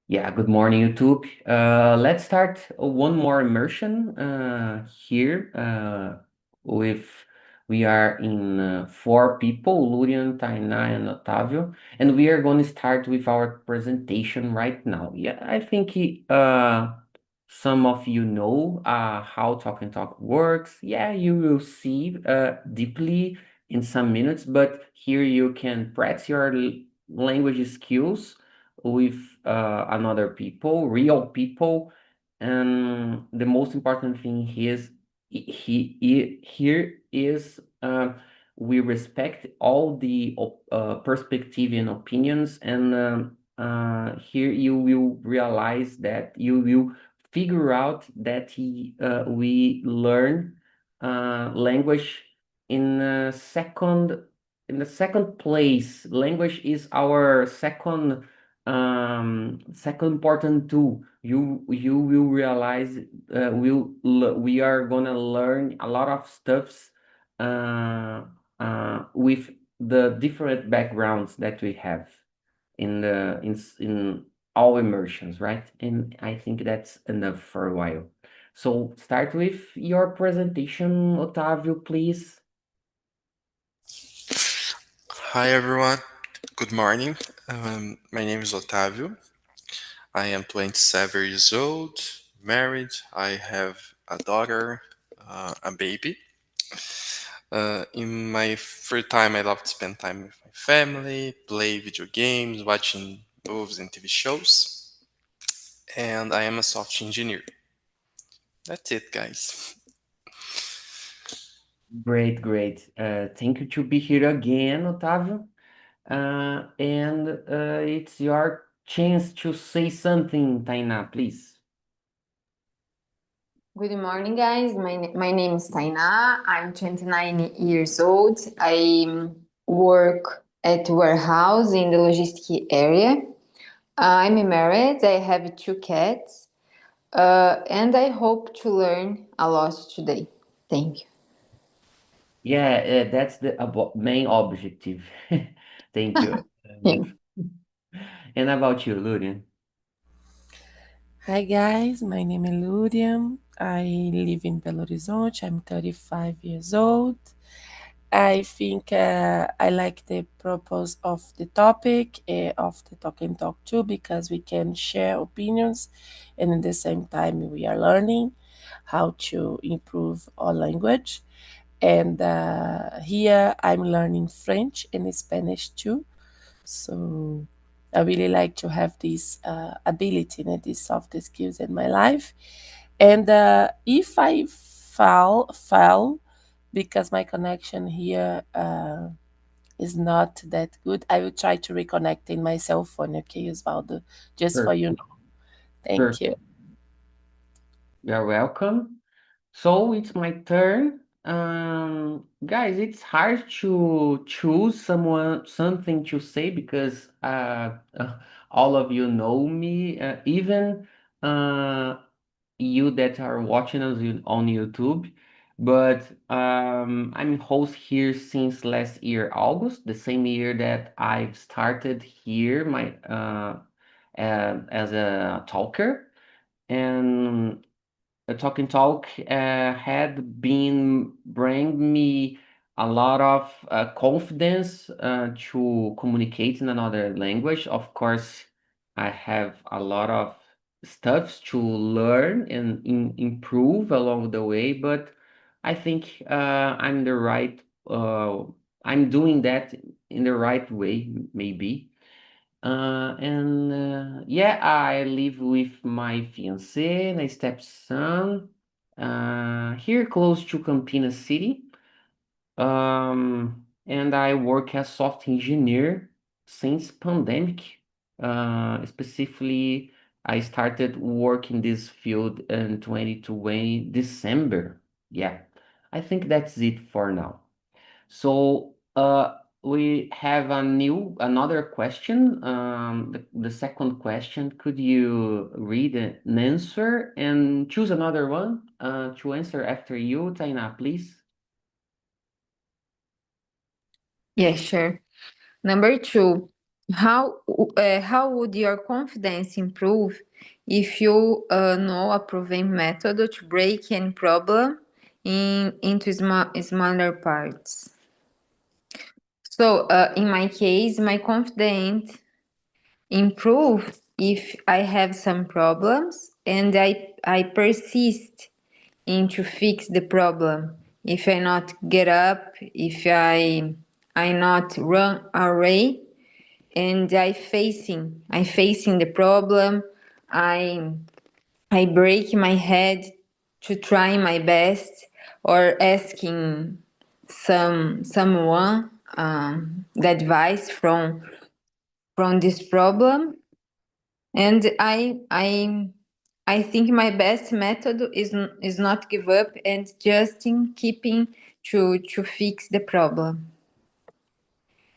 Yeah, good morning, YouTube. Let's start one more immersion here with we are in four people, Lurian, Tainá, and Otávio, and we are going to start with our presentation right now. Yeah, I think some of you know how Talk and Talk works. Yeah, you will see deeply in some minutes, but here you can practice your language skills with another people, real people, and the most important thing is here is we respect all the perspective and opinions, and here you will realize that you will figure out that we learn language in a second in the second place. Language is our second important tool. You will realize we are gonna learn a lot of stuffs with the different backgrounds that we have in all immersions, right? And I think that's enough for a while. So start with your presentation, Otávio, please. Hi everyone, good morning. My name is Otávio. I am 27 years old, married. I have a daughter, a baby. In my free time, I love to spend time with my family, play video games, watching movies and TV shows. And I am a software engineer. That's it, guys. Great, great. Thank you to be here again, Otávio. And it's your chance to say something, Tainá, please. Good morning, guys. My name is Tainá. I'm 29 years old. I work at warehouse in the logistic area. I'm married. I have two cats. And I hope to learn a lot today. Thank you. Yeah, that's the main objective. Thank you. Yeah. And about you, Lurian? Hi guys, my name is Lurian. I live in Belo Horizonte. I'm 35 years old. I think I like the purpose of the topic of the Talk and Talk too, because we can share opinions and at the same time we are learning how to improve our language. And here I'm learning French and Spanish too. So I really like to have this ability and these soft skills in my life. And if I fall because my connection here is not that good, I will try to reconnect in my cell phone. Okay, Osvaldo, just for you Perfect. know. Thank you. Perfect. You're welcome. So it's my turn. Guys, it's hard to choose something to say because all of you know me, even uh, you that are watching us on YouTube. But I'm host here since last year, August, the same year that I've started here my as a talker. And the Talk and Talk had been bring me a lot of confidence to communicate in another language. Of course, I have a lot of stuffs to learn and improve along the way, but I think I'm the right. I'm doing that in the right way, maybe. And yeah, I live with my fiancé, my stepson, here close to Campinas City. And I work as software engineer since pandemic. Specifically, I started work in this field in 2020 December. Yeah, I think that's it for now. So we have another question. The second question, could you read an answer and choose another one to answer after you, Taina, please? Yeah, sure. Number two. How would your confidence improve if you know a proven method to break any problem into smaller parts? So, in my case, my confidence improve if I have some problems and I persist in to fix the problem. If I not get up, if I not run away, and I facing the problem. I I break my head to try my best or asking someone the advice from this problem. And I think my best method is not give up and just in keeping to fix the problem.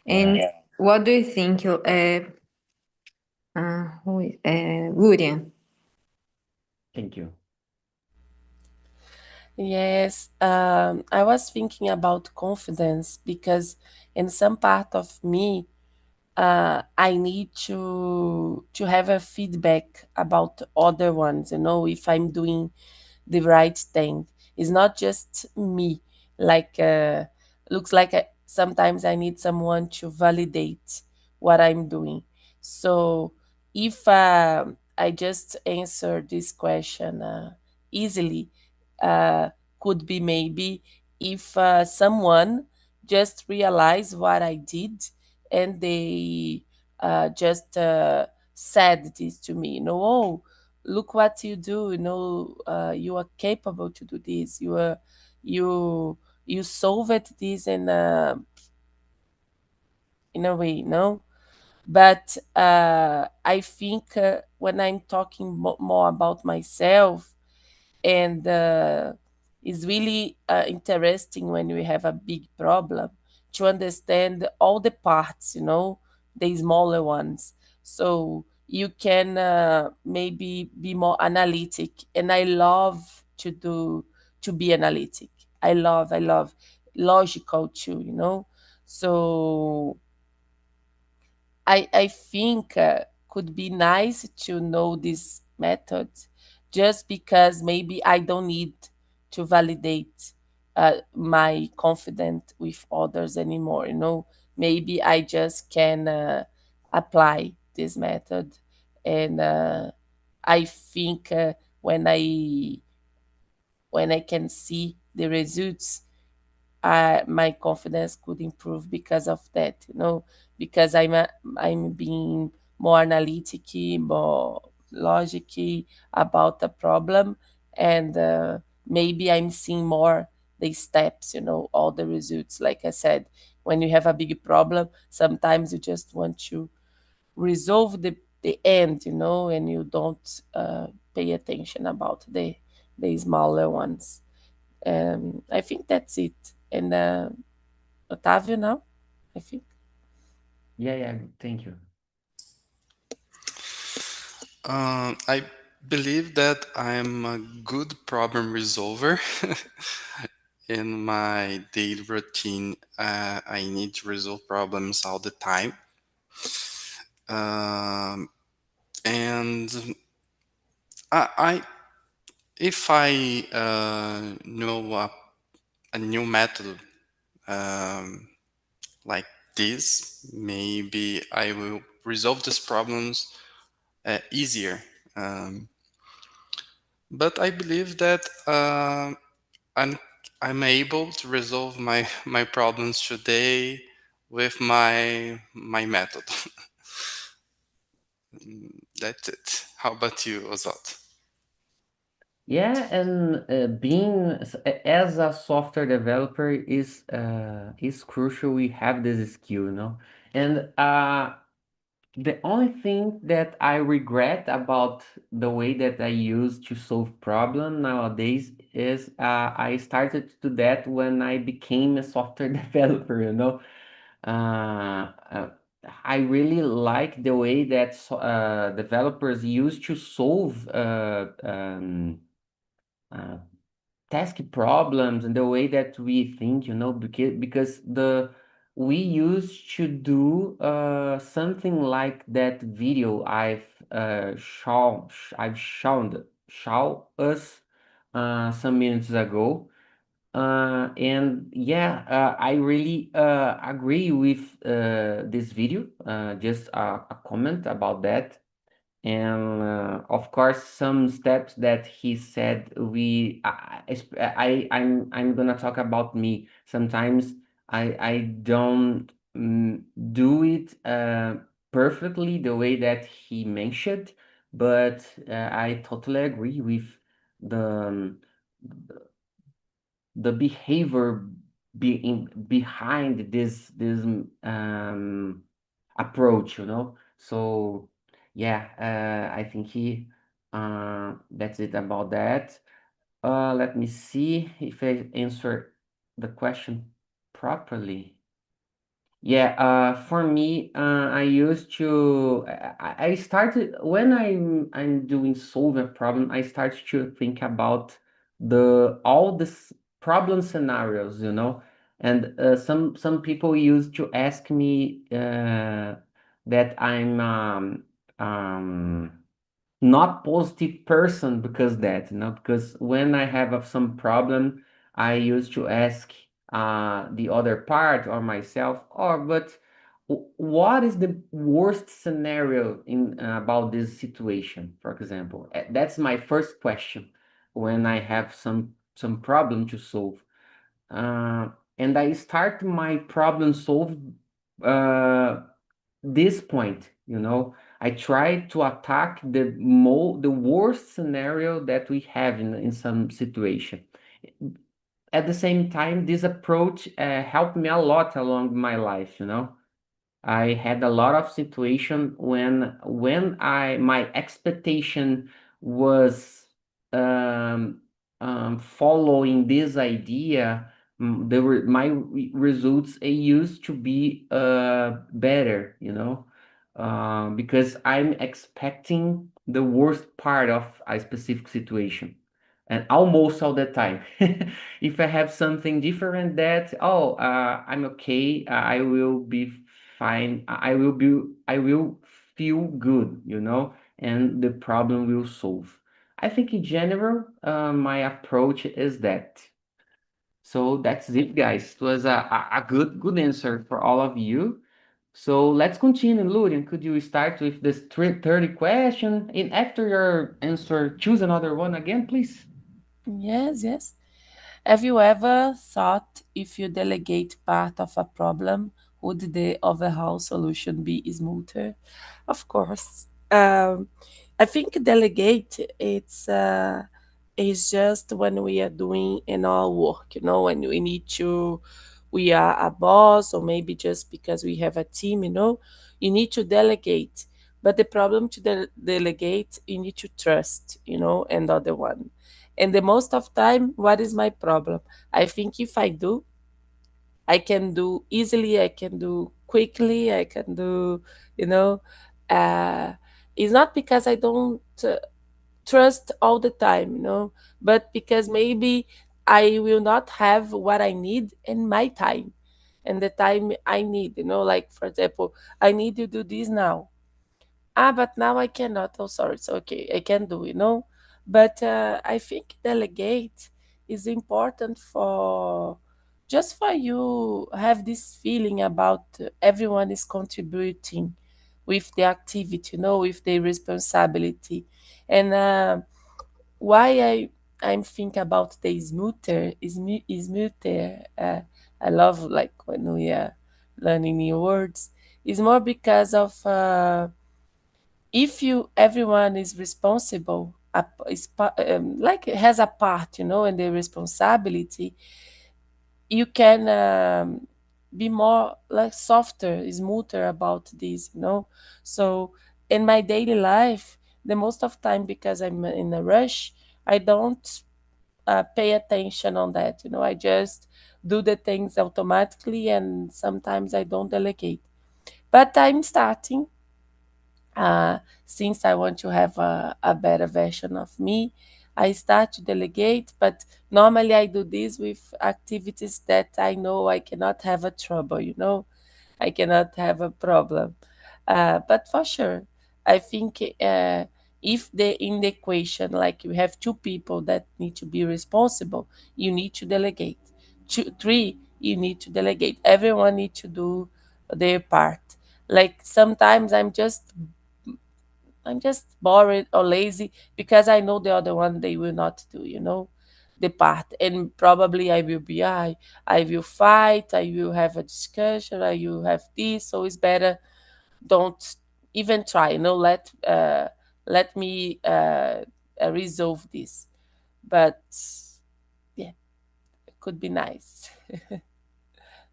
And Yeah, what do you think, Lurian? thank you. Yes, I was thinking about confidence because in some part of me, I need to have a feedback about other ones. You know, if I'm doing the right thing. It's not just me. Like looks like sometimes I need someone to validate what I'm doing. So if I just answer this question easily, uh, could be maybe if someone just realize what I did and they just said this to me, you know, oh, look what you do, you know, you are capable to do this, you you solved this in a way, no. But I think when I'm talking more about myself, and it's really interesting when we have a big problem to understand all the parts, you know, the smaller ones, so you can maybe be more analytic. And I love to be analytic. I love logical too, you know. So I think could be nice to know this method just because maybe I don't need to validate my confidence with others anymore. You know, maybe I just can apply this method, and I think when I can see the results, my confidence could improve because of that, you know, because I'm being more analytic, more logic about the problem, and maybe I'm seeing more the steps, you know, all the results. Like I said, when you have a big problem, sometimes you just want to resolve the end, you know, and you don't pay attention about the smaller ones. I think that's it. And Otávio now, I think. Yeah, yeah, thank you. I believe that I'm a good problem resolver. In my daily routine, I need to resolve problems all the time. Um, and I if I know a new method um, like this, maybe I will resolve these problems easier. Um, but I believe that I'm I'm able to resolve my problems today with my method. That's it. How about you, Ozot? Yeah, and as a software developer is crucial. We have this skill, you know. And the only thing that I regret about the way that I use to solve problem nowadays is I started to do that when I became a software developer, you know. Uh, uh, I really like the way that developers use to solve uh, task problems and the way that we think, you know, because we used to do something like that video I've shown us some minutes ago. And yeah, I really agree with this video. Just a comment about that. And of course, some steps that he said, I'm gonna talk about me. Sometimes I don't do it perfectly the way that he mentioned, but I totally agree with the the behavior behind this approach, you know. So yeah, I think he that's it about that. Let me see if I answer the question properly. Yeah, for me, I used to. I started when I'm doing solve a problem. I start to think about the all the problem scenarios, you know. And some people used to ask me that I'm not positive person because that, you know, because when I have some problem, I used to ask the other part or myself, or but what is the worst scenario in about this situation, for example? That's my first question when I have some problem to solve. Uh, and I start my problem solve uh, this point, you know. I try to attack the worst scenario that we have in some situation. At the same time, this approach helped me a lot along my life, you know. I had a lot of situation when I my expectation was um, following this idea. My results used to be better, you know, because I'm expecting the worst part of a specific situation, and almost all the time. If I have something different that, oh, I'm okay, I will be fine, I will feel good, you know, and the problem will solve. I think in general, my approach is that. So that's it, guys. It was a good answer for all of you. So let's continue. Lurian, could you start with this 30 question? And after your answer, choose another one again, please. Yes, yes. Have you ever thought if you delegate part of a problem, would the overall solution be smoother? Of course. I think delegate it's just when we are doing in our work, you know, when we need to, we are a boss, or maybe just because we have a team, you know, you need to delegate. But the problem to delegate, you need to trust, you know, and other one. And the most of time, what is my problem? I think if I do, I can do easily, I can do quickly, I can do, you know, uh, it's not because I don't trust all the time, you know, but because maybe I will not have what I need in my time and the time I need, you know, like for example, I need to do this now. Ah, but now I cannot. Oh, sorry. So, okay, I can do, you know. But I think delegate is important for just for you have this feeling about everyone is contributing with the activity, you know, with the responsibility. And why I'm thinking about the smoother. I love like when we are learning new words. Is more because of if you everyone is responsible like has a part, you know, in the responsibility, you can be more like softer, smoother about this, you know. So in my daily life, the most of time, because I'm in a rush, I don't pay attention on that, you know. I just do the things automatically, and sometimes I don't delegate. But I'm starting, since I want to have a better version of me, I start to delegate, but normally I do this with activities that I know I cannot have a trouble, I cannot have a problem. But for sure, I think if in the equation, like you have two people that need to be responsible, you need to delegate. Two, three, you need to delegate. Everyone needs to do their part. Like sometimes I'm just bored or lazy because I know the other one they will not do, the part. And probably I will fight, I will have a discussion, I will have this. So it's better don't even try, let me resolve this. But yeah, it could be nice.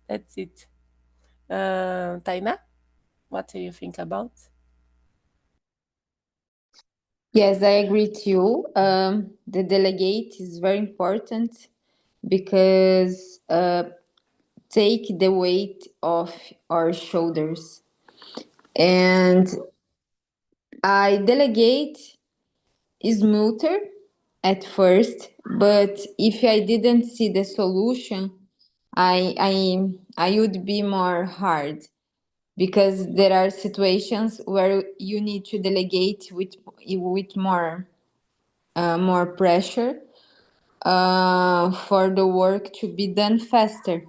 That's it. Taina, what do you think about? Yes, I agree with you. The delegate is very important because take the weight off our shoulders. And I delegate smoother at first, but if I didn't see the solution, I would be more hard because there are situations where you need to delegate with more pressure for the work to be done faster.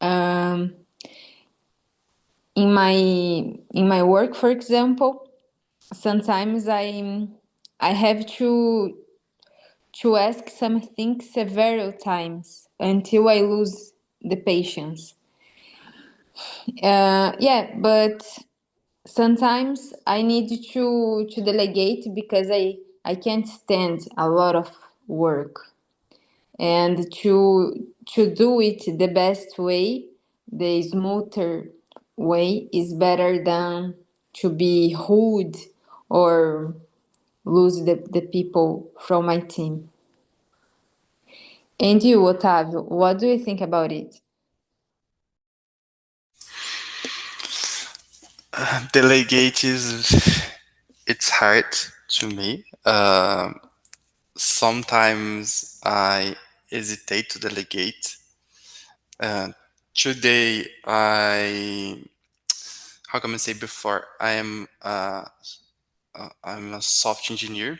Um, in my work, for example, sometimes I have to ask something several times until I lose the patience. Yeah, but sometimes I need to delegate because I can't stand a lot of work, and to do it the best way, the smoother way is better than to be rude or lose the people from my team. And you, Otavio, what do you think about it? Delegate is it's hard to me. Sometimes I hesitate to delegate. Uh, Today, how can I say before? I'm a soft engineer.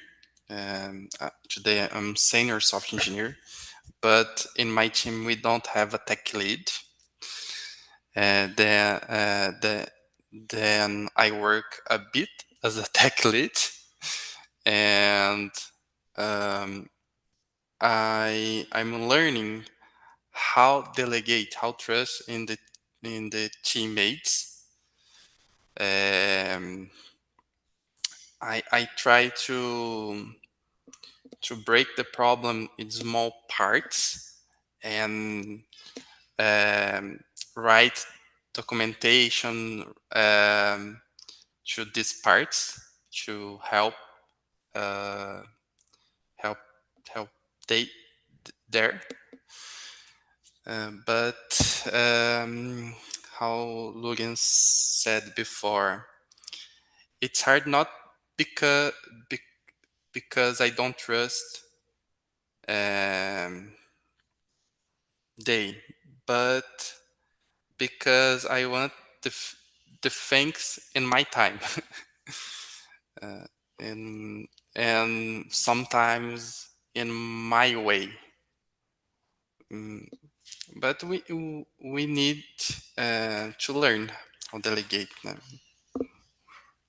Today I'm senior soft engineer, but in my team we don't have a tech lead. Then I work a bit as a tech lead, and um, I'm learning how delegate, how trust in the teammates. Um, I try to break the problem in small parts and um, write documentation to these parts to uh, help help they there. But how Logan said before, it's hard not because because I don't trust um, they, but because I want the the things in my time, uh, and sometimes in my way. Mm, but we need to learn how to delegate.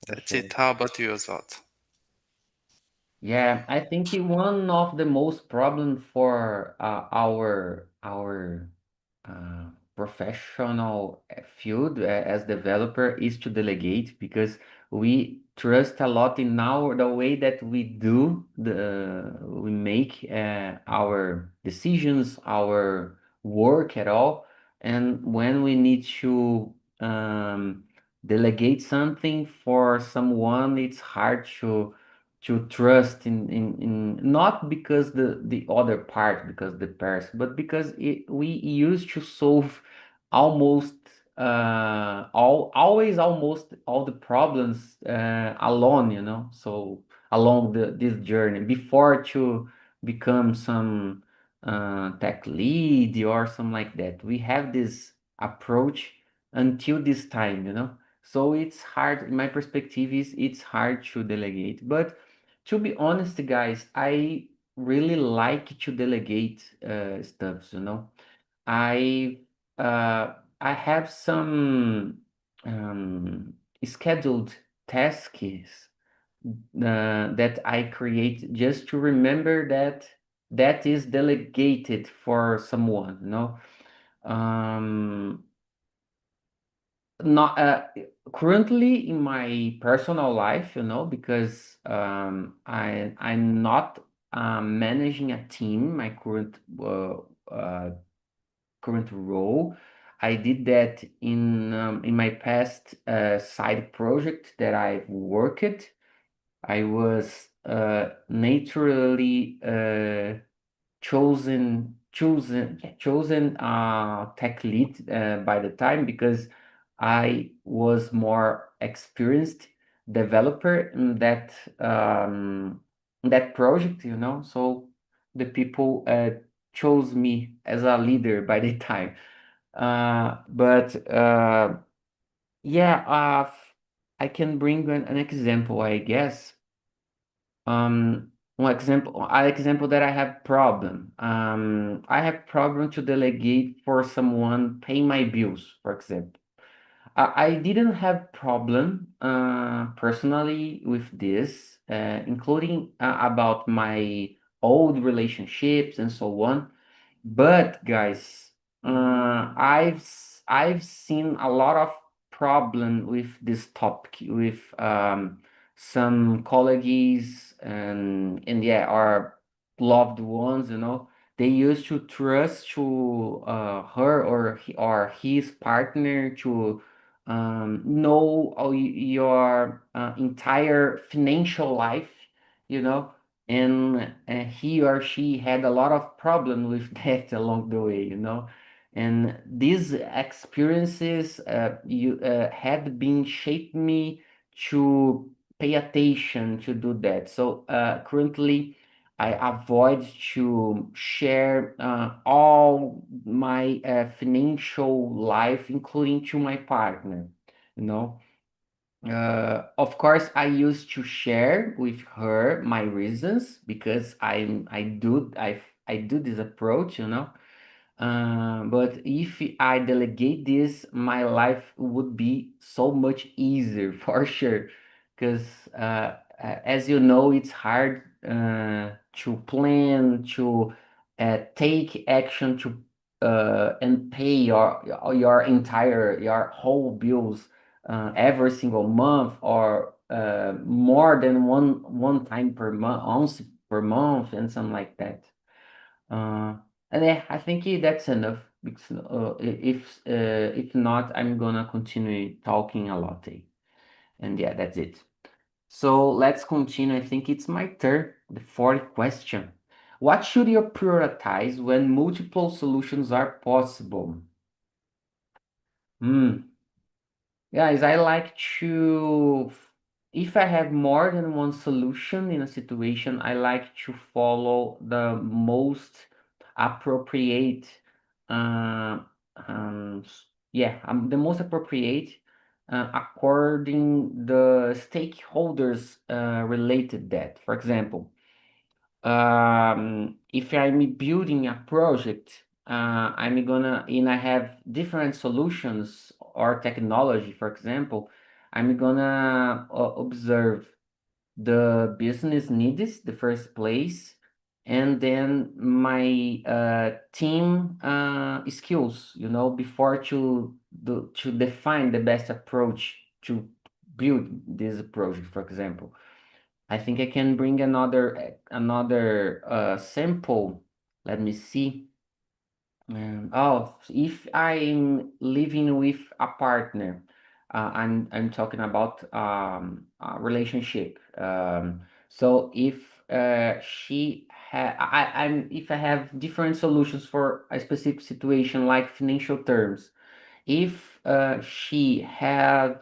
For That's it. sure. How about you, Oswald? Yeah, I think one of the most problem for our professional field as developer is to delegate because we trust a lot in the way that we make our decisions, our work at all, and when we need to delegate something for someone, it's hard to trust in not because the other part, because the person, but because we used to solve almost always almost all the problems alone, so along this journey before become some tech lead or something like that. We have this approach until this time, you know. So it's hard. My perspective is it's hard to delegate. But to be honest, guys, I really like to delegate stuff, you know. I I have some scheduled tasks that I create just to remember that that is delegated for someone, you know. Um, not currently in my personal life, you know, because I'm not managing a team. My current role. I did that in my past side project that I worked. I was naturally chosen tech lead by the time because I was more experienced developer in that project, you know. So the people chose me as a leader by the time. But yeah, I can bring an example, I guess. An example that I have problem. I have problem to delegate for someone pay my bills, for example. I didn't have problem personally with this, including about my old relationships and so on. But guys, I've seen a lot of problem with this topic with some colleagues and yeah, our loved ones, you know. They used to trust to her or his partner to know all your entire financial life, you know, and he or she had a lot of problem with that along the way, you know. And these experiences you had been shaped me to pay attention to do that. So currently I avoid to share all my financial life, including to my partner, you know. Of course, I used to share with her my reasons because I do this approach, you know. But if I delegate this, my life would be so much easier for sure. Because as you know, it's hard to plan, to take action to and pay your whole bills every single month or more than one time per month, once per month, and something like that. Uh, and yeah, I think that's enough. Because, if not, I'm gonna continue talking a lot. And yeah, that's it. So let's continue. I think it's my turn. The fourth question. What should you prioritize when multiple solutions are possible? Hmm. Guys, I like to, if I have more than one solution in a situation, I like to follow the most appropriate, uh, yeah, the most appropriate according the stakeholders related that. For example, if I'm building a project, I'm gonna, and I have different solutions or technology, for example, I'm gonna observe the business needs, the first place, and then my team skills, you know, before to define the best approach to build this project, for example. I think I can bring another sample. Let me see. If I'm living with a partner, I'm talking about a relationship. So if if I have different solutions for a specific situation, like financial terms, if she have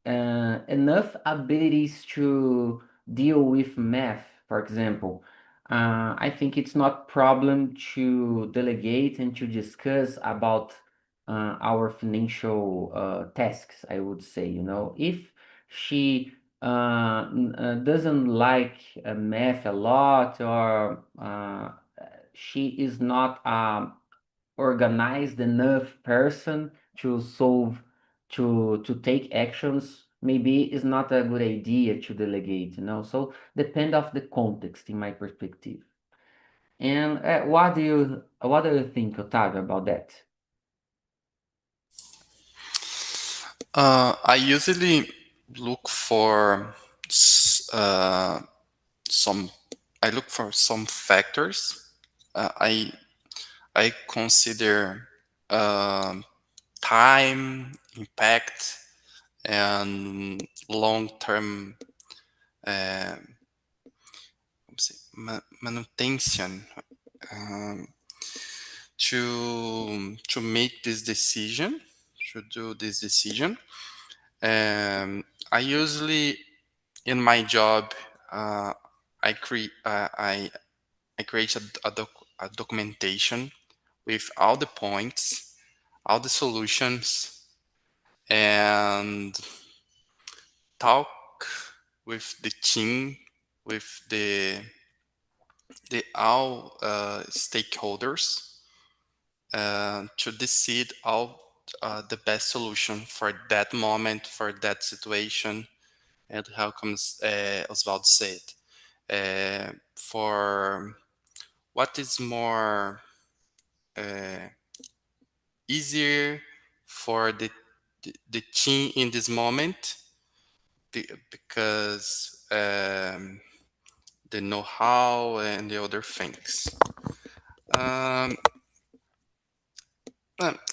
enough abilities to deal with math, for example, I think it's not problem to delegate and to discuss about our financial tasks, I would say, if she doesn't like math a lot, or she is not organized enough person to solve, to take actions, maybe it's not a good idea to delegate, so depend of the context, in my perspective. And what do you think, Otávio, about that? I usually look for some. I look for some factors. I consider time, impact, and long-term uh, manutention um, to make this decision, to do this decision. I usually in my job, uh, I create a documentation with all the points, all the solutions, and talk with the team, with the all stakeholders to decide all the best solution for that moment, for that situation, and how comes Oswald said, for what is more uh, easier for the team in this moment, because the know-how and the other things. Um,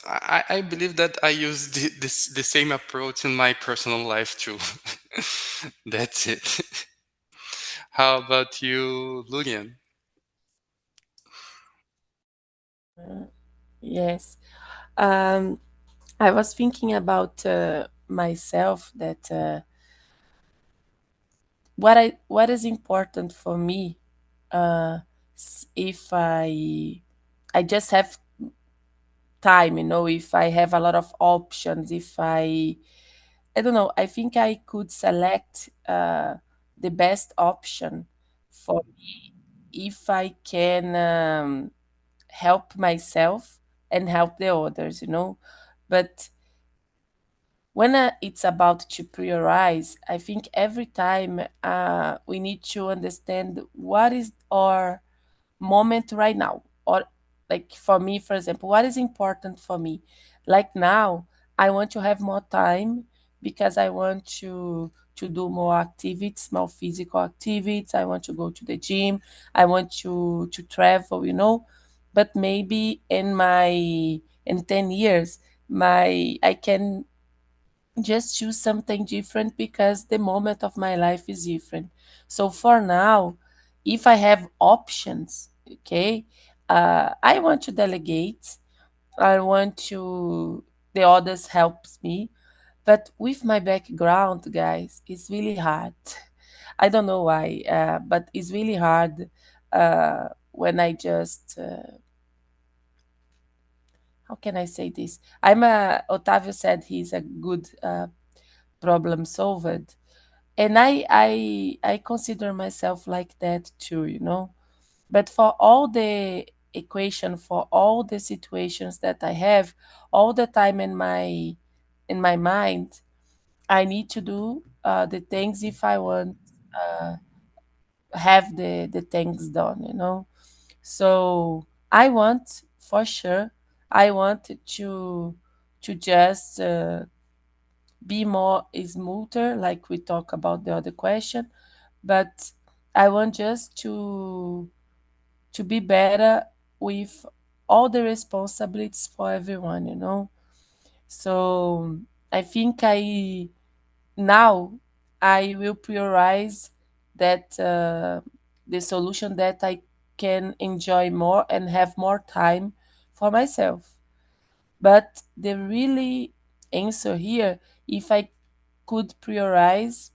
I believe that I use the same approach in my personal life too. That's it. How about you, Lulian? Yes. Um, I was thinking about myself that what is important for me if I just have time, if I have a lot of options, if I don't know, I think I could select the best option for me if I can help myself and help the others. But when it's about to prioritize, I think every time we need to understand what is our moment right now. Or, like, for me, for example, what is important for me? Like now, I want to have more time because I want to do more activities, more physical activities. I want to go to the gym. I want to travel. But maybe in 10 years, my I can just choose something different because the moment of my life is different. So for now, if I have options, okay, I want to delegate. I want to the others helps me, but with my background, guys, it's really hard. I don't know why, but it's really hard when I just how can I say this? Otavio said he's a good problem solver, and I consider myself like that too. But for all the equation, for all the situations that I have all the time in my mind, I need to do the things if I want uh, have the things done. So I want, for sure, I want to just be more smoother, like we talk about the other question, but I want just to be better with all the responsibilities for everyone. So I think now I will prioritize that the solution that I can enjoy more and have more time for myself. But the really answer here, if I could prioritize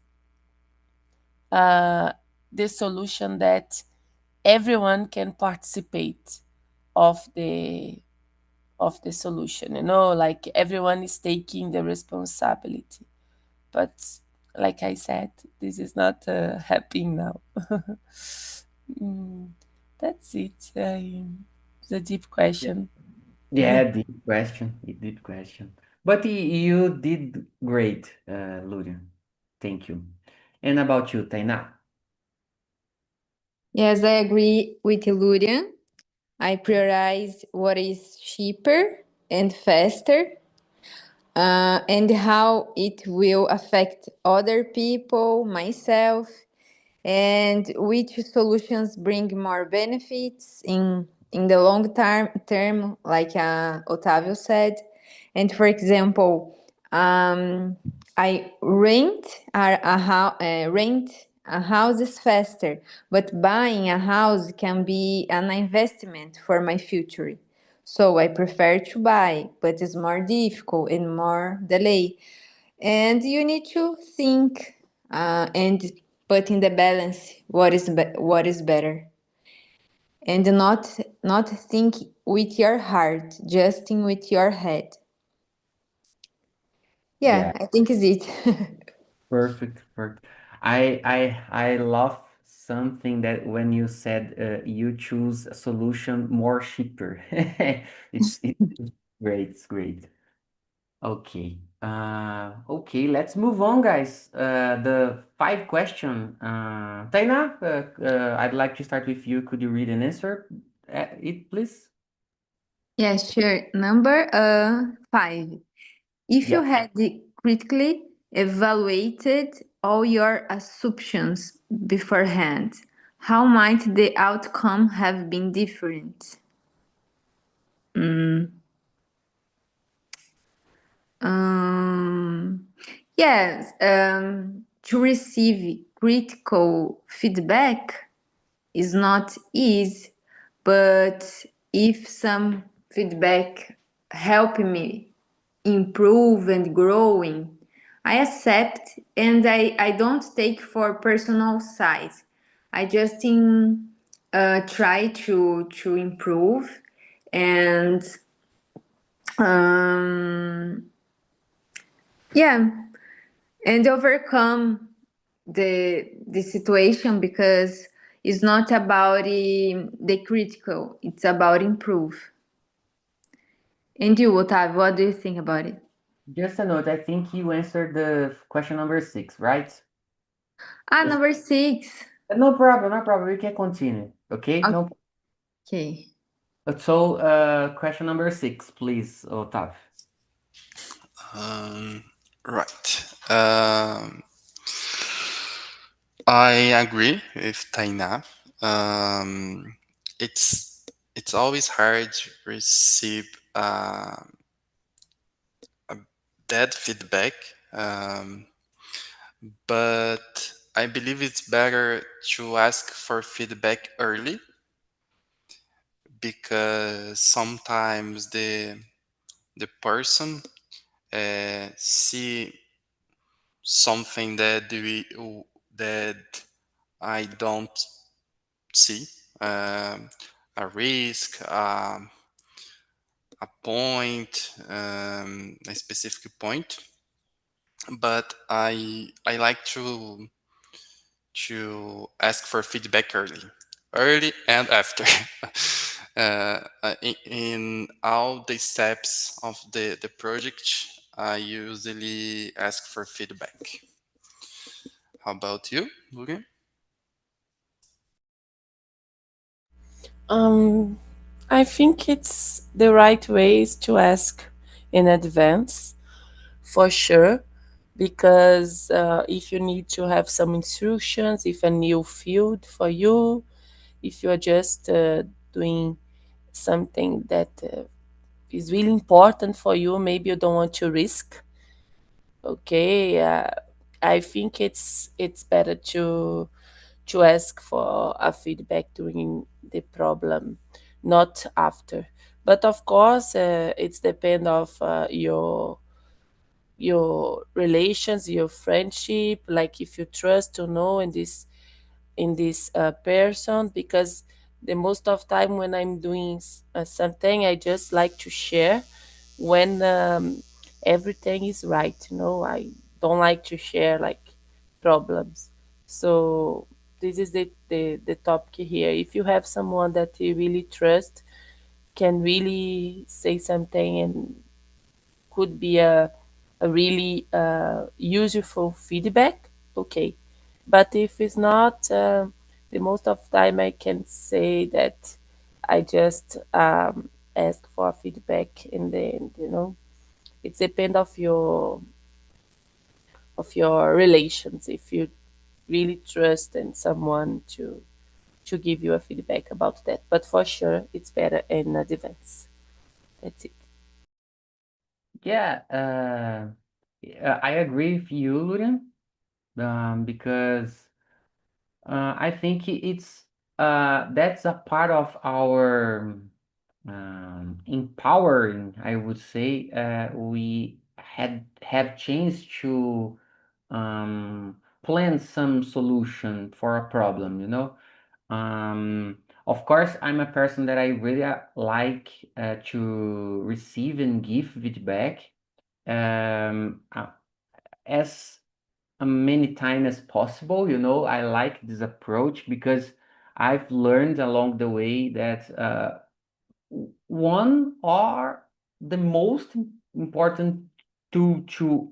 uh, the solution that everyone can participate of the solution, like everyone is taking the responsibility. But like I said, this is not happening now. Mm, that's it. It's a deep Yeah, question. yeah, deep question, deep question. But you did great, Luria. Thank you. And about you, Tainá? Yes, I agree with Illuria. I prioritize what is cheaper and faster, and how it will affect other people, myself, and which solutions bring more benefits in the long term, like Otavio said. And for example, I rent a house is faster, but buying a house can be an investment for my future. So I prefer to buy, but it's more difficult and more delay. And you need to think, and put in the balance what is better, and not think with your heart, just think with your head. Yeah, Yeah, I think is it. perfect, perfect. I love something that when you said you choose a solution more cheaper. It's great, it's great. Okay. Okay, let's move on, guys. The five question. Taina, I'd like to start with you. Could you read and answer it, please? Yeah, sure. Number 5. If you Yeah. had critically evaluated all your assumptions beforehand, how might the outcome have been different? Um, yes, to receive critical feedback is not easy, but if some feedback help me improve and growing, I accept, and I don't take for personal size. I just try to improve, and um, yeah, and overcome the situation, because it's not about the critical, it's about improve. And you, Otavio, what do you think about it? Just a note, I think you answered the question number six, right? Just Number 6. no problem, no problem. We can continue. Okay? No. Okay. So, question number six, please, Otav. Um, right. I agree with Taina. Um, it's it's always hard to receive a bad feedback, um, but I believe it's better to ask for feedback early because sometimes the person see something that I don't see, um, a risk, a point, a specific point. But I like to ask for feedback early and after. In all the steps of the project, I usually ask for feedback. How about you, Lugan? Um, I think it's the right ways to ask in advance, for sure, because if you need to have some instructions, if a new field for you, if you are just doing something that is really important for you, maybe you don't want to risk. Okay, I think it's better to ask for a feedback during the problem, not after. But of course, it's depend of your relations, your friendship, like if you trust to know, and this in this person, because the most of time when I'm doing something, I just like to share when everything is right. I don't like to share like problems. So this is the topic here. If you have someone that you really trust, can really say something and could be a really useful feedback, okay. But if it's not, the most of the time I can say that I just ask for feedback in the end. It depends of your relations, if you really trust in someone to give you a feedback about that. But for sure, it's better in advance. That's it. Yeah, yeah, I agree with you, Lurian, because I think it's that's a part of our empowering, I would say. We have changed to plan some solution for a problem, you know. Of course, I'm a person that I really like to receive and give feedback as many times as possible. You know, I like this approach because I've learned along the way that one or the most important tool to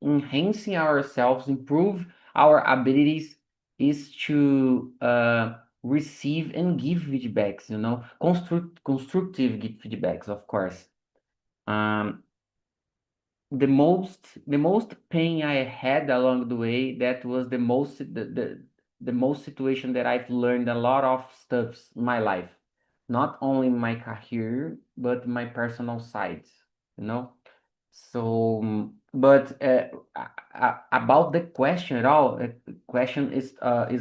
enhancing ourselves, improve our abilities is to receive and give feedbacks, you know, constructive feedbacks, of course. Um, the most pain I had along the way, that was the most situation that I've learned a lot of stuffs in my life, not only my career but my personal side, you know. So, but about the question at all, the question is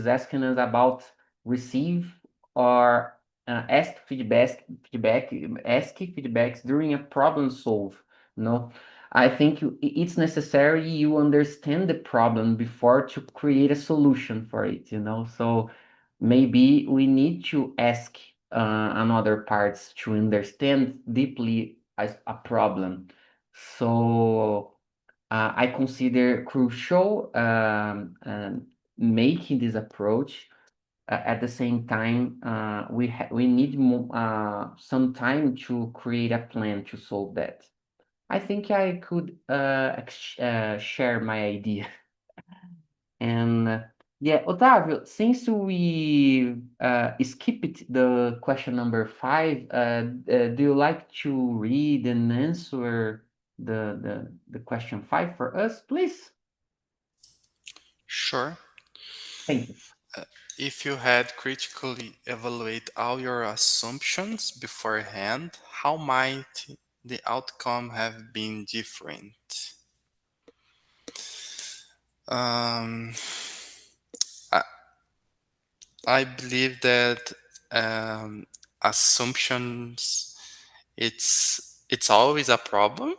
asking us about receive or ask ask feedbacks during a problem solve. No, I think it's necessary you understand the problem before to create a solution for it. You know, so maybe we need to ask another parts to understand deeply a problem. So I consider crucial making this approach. At the same time, we need some time to create a plan to solve that. I think I could share my idea. And yeah, Otávio, since we skipped the question number 5, do you like to read and answer the question 5 for us, please? Sure. Thank you. If you had critically evaluate all your assumptions beforehand, how might the outcome have been different? Um, I, I believe that assumptions it's always a problem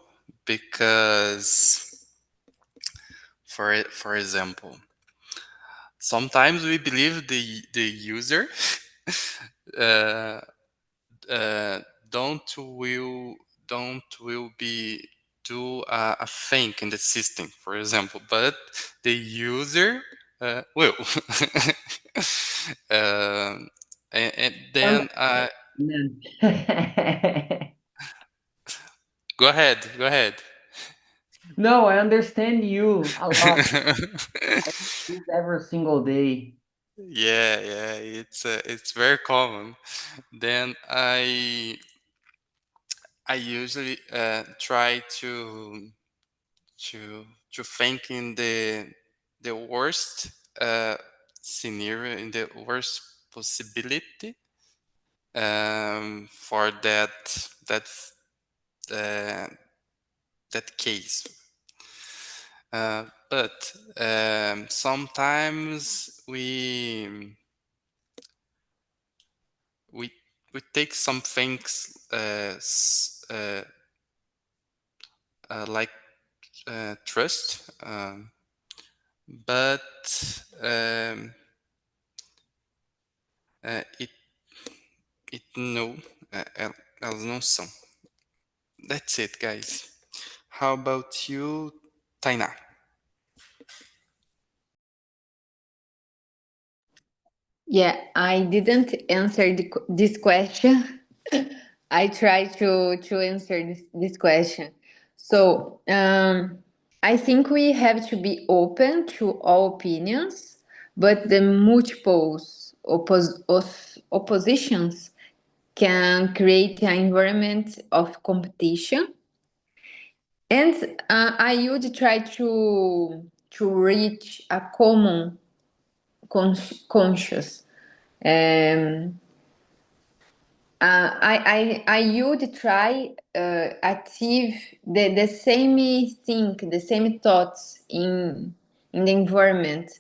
because for example, sometimes we believe the user uh, uh, don't will don't will be do a thing in the system, for example, but the user will. um, and And then man. go ahead, go ahead. No, I understand you a lot. I do this every single day. Yeah, yeah, it's very common. Then I usually try to think in the worst scenario, in the worst possibility for that uh, that case. But sometimes we we take some things like trust, but E não, elas não são. That's it, guys. How about you, Tainá? Yeah, I didn't answer this question. I try to answer this question. So I think we have to be open to all opinions, but the multiples oppositions can create an environment of competition. And I would try to reach a common conscious. I would try achieve the same thing, the same thoughts in the environment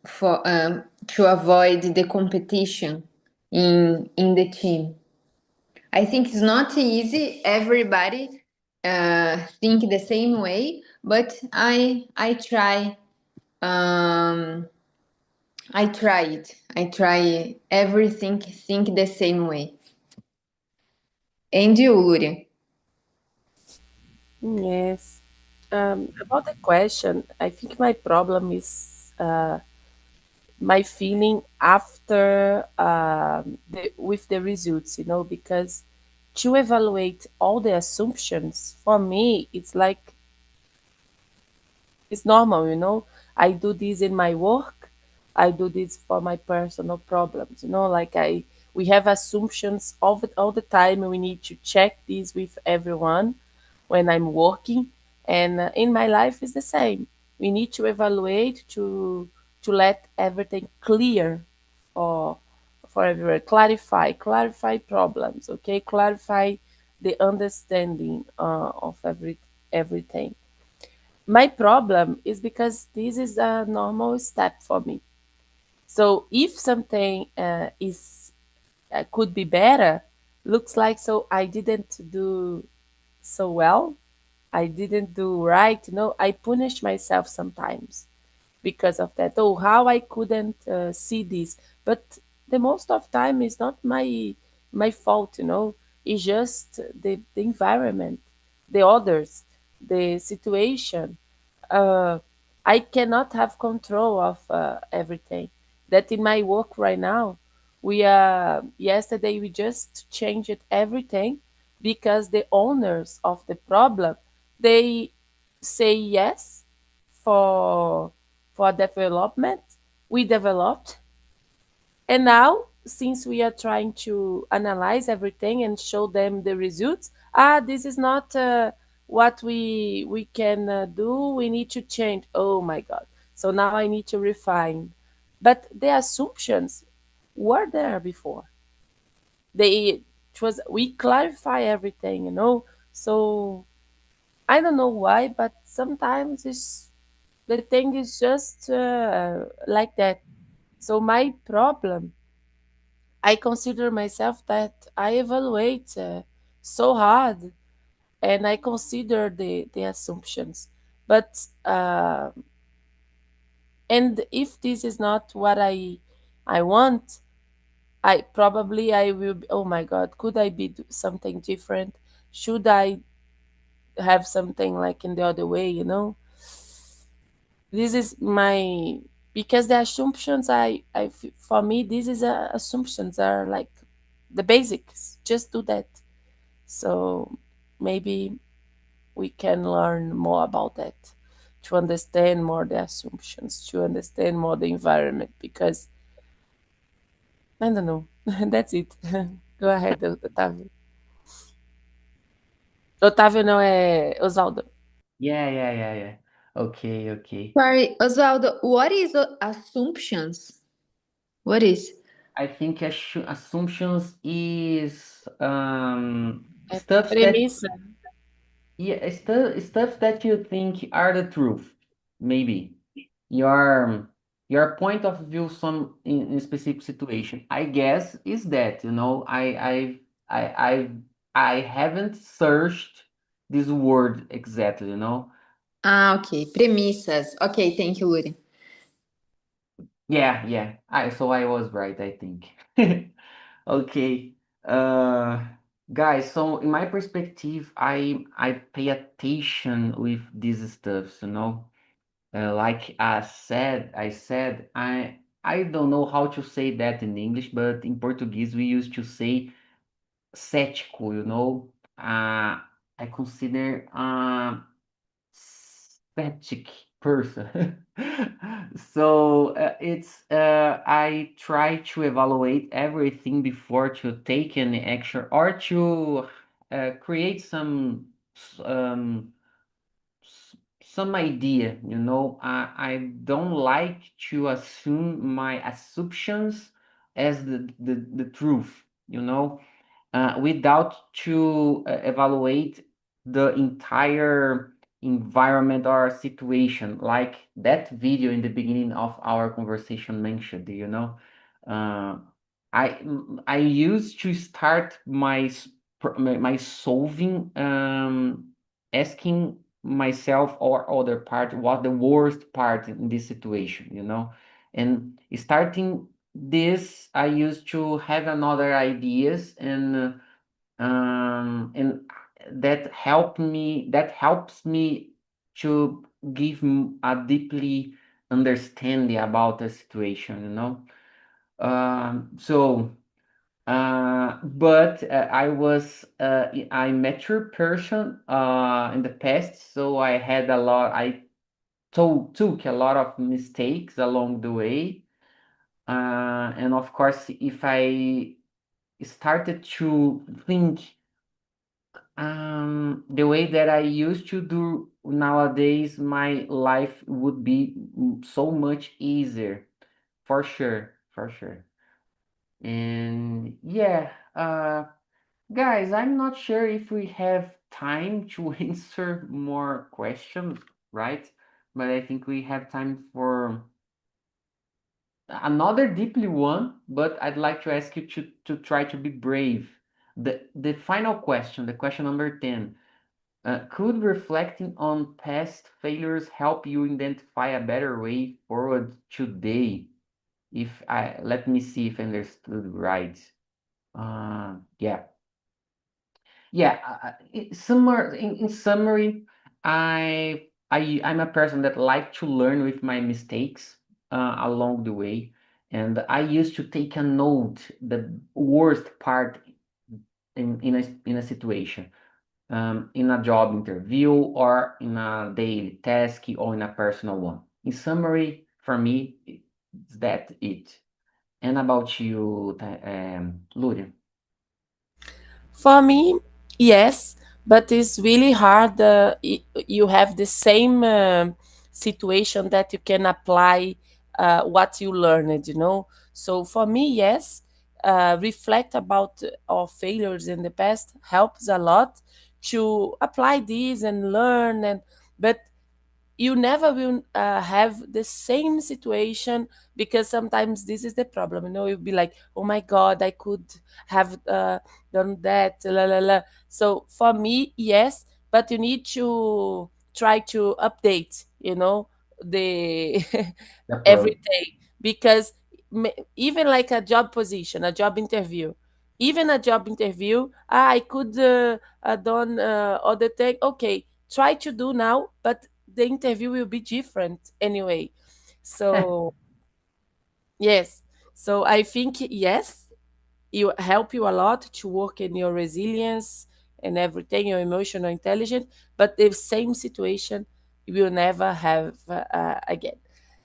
for to avoid the competition in the team. I think it's not easy. Everybody think the same way, but I try. I try it. I try everything think the same way. And you, Luria? Yes. About the question, I think my problem is my feeling after with the results, because to evaluate all the assumptions, for me, it's like it's normal. I do this in my work. I do this for my personal problems. Like we have assumptions all the time. We need to check this with everyone when I'm working, and in my life is the same. We need to evaluate to let everything clear for for everyone. Clarify problems. Okay, clarify the understanding of everything. My problem is because this is a normal step for me. So if something is could be better, looks like so I didn't do so well. I didn't do right. I punish myself sometimes because of that. Oh, how I couldn't see this, but the most of time is not my fault. It's just the environment, the others, the situation. uh, I cannot have control of everything. That in my work right now, we yesterday we just changed everything because the owners of the problem, they say yes for development. We developed, and now, since we are trying to analyze everything and show them the results, this is not what we can do. We need to change. Oh my God! So now I need to refine. But the assumptions were there before. They it was we clarify everything. So I don't know why, but sometimes the thing is just like that. So my problem, I consider myself that I evaluate so hard, and I consider the assumptions. But and if this is not what I want, I will be, oh my God, could I be something different? Should I have something like in the other way? This is my, because the assumptions for me, this is assumptions are like the basics. Just do that. So maybe we can learn more about that, to understand more the assumptions, to understand more the environment, because I don't know. That's it. Go ahead, Otávio. Otávio não é Osvaldo. Yeah. Okay. Sorry, Osvaldo, what is assumptions? What is? I think assumptions is É stuff that premissa. yeah, stuff that you think are the truth. Maybe your point of view in a specific situation. I guess is that, I haven't searched this word exactly. Ah, ok. Premissas. Ok, thank you, Luria. Yeah, yeah. So I was right, I think. Okay. Uh, guys, so in my perspective, I pay attention with these stuffs, you know. Like I said, I don't know how to say that in English, but in Portuguese we used to say cético, you know. I consider skeptic person. So I try to evaluate everything before to take any action or to create um, some idea, you know. I don't like to assume my assumptions as the truth, you know, without to evaluate the entire environment or situation, like that video in the beginning of our conversation mentioned, you know. uh, I used to start my solving, asking myself or other part what the worst part in this situation, you know. And starting this, I used to have another ideas, and that helps me to give a deeply understanding about the situation, you know. So but I mature person in the past, so I took a lot of mistakes along the way. And of course, if I started to think the way that I used to do nowadays, my life would be so much easier, for sure, for sure. And yeah, guys, I'm not sure if we have time to answer more questions, right? But I think we have time for another deeply one, but I'd like to ask you to try to be brave. The final question, the question number 10. Could reflecting on past failures help you identify a better way forward today? If I Let me see if I understood right. Yeah. Yeah, in summary, I'm a person that like to learn with my mistakes along the way, and I used to take a note the worst part in a situation, in a job interview or in a daily task or in a personal one. In summary, for me, is that it. And about you, Luria? For me, yes, but it's really hard. You have the same situation that you can apply what you learned, you know. So for me, yes, reflect about our failures in the past helps a lot to apply these and learn. And but you never will have the same situation, because sometimes this is the problem, you know. You'll be like, oh my god, I could have done that, la la la. So for me, yes, but you need to try to update, you know, the The every approach. day, because even like a job position, a job interview, even a job interview, I could done other thing. Okay, try to do now, but the interview will be different anyway. So yes, so I think yes, it help you a lot to work in your resilience and everything, your emotional intelligence. But the same situation you will never have again.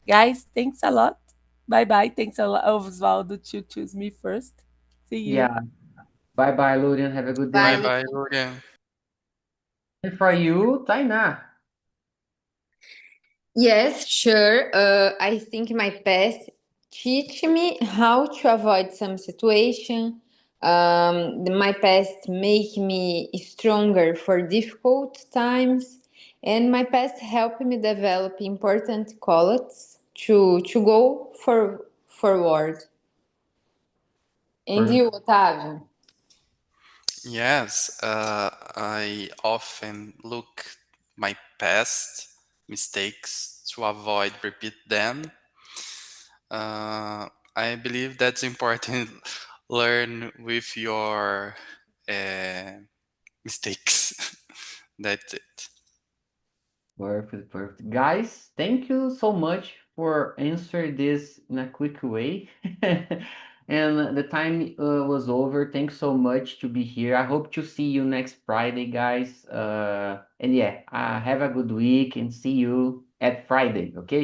Guys, thanks a lot. Bye bye. Thanks a lot, Osvaldo, to choose me first. See you. Yeah. Bye bye, Luria. Have a good Bye Bye, day. bye, Lu. Logan. And for you, Tainá. Yes, sure. I think my past teach me how to avoid some situation. My past make me stronger for difficult times, and my past helped me develop important qualities to go forward. And For you, Otávio? Yes, I often look my past mistakes to avoid repeat them. I believe that's important. Learn with your mistakes. That's it. Perfect, perfect. Guys, thank you so much for answering this in a quick way. And the time was over. Thanks so much to be here. I hope to see you next Friday, guys. And yeah, have a good week and see you at Friday, okay?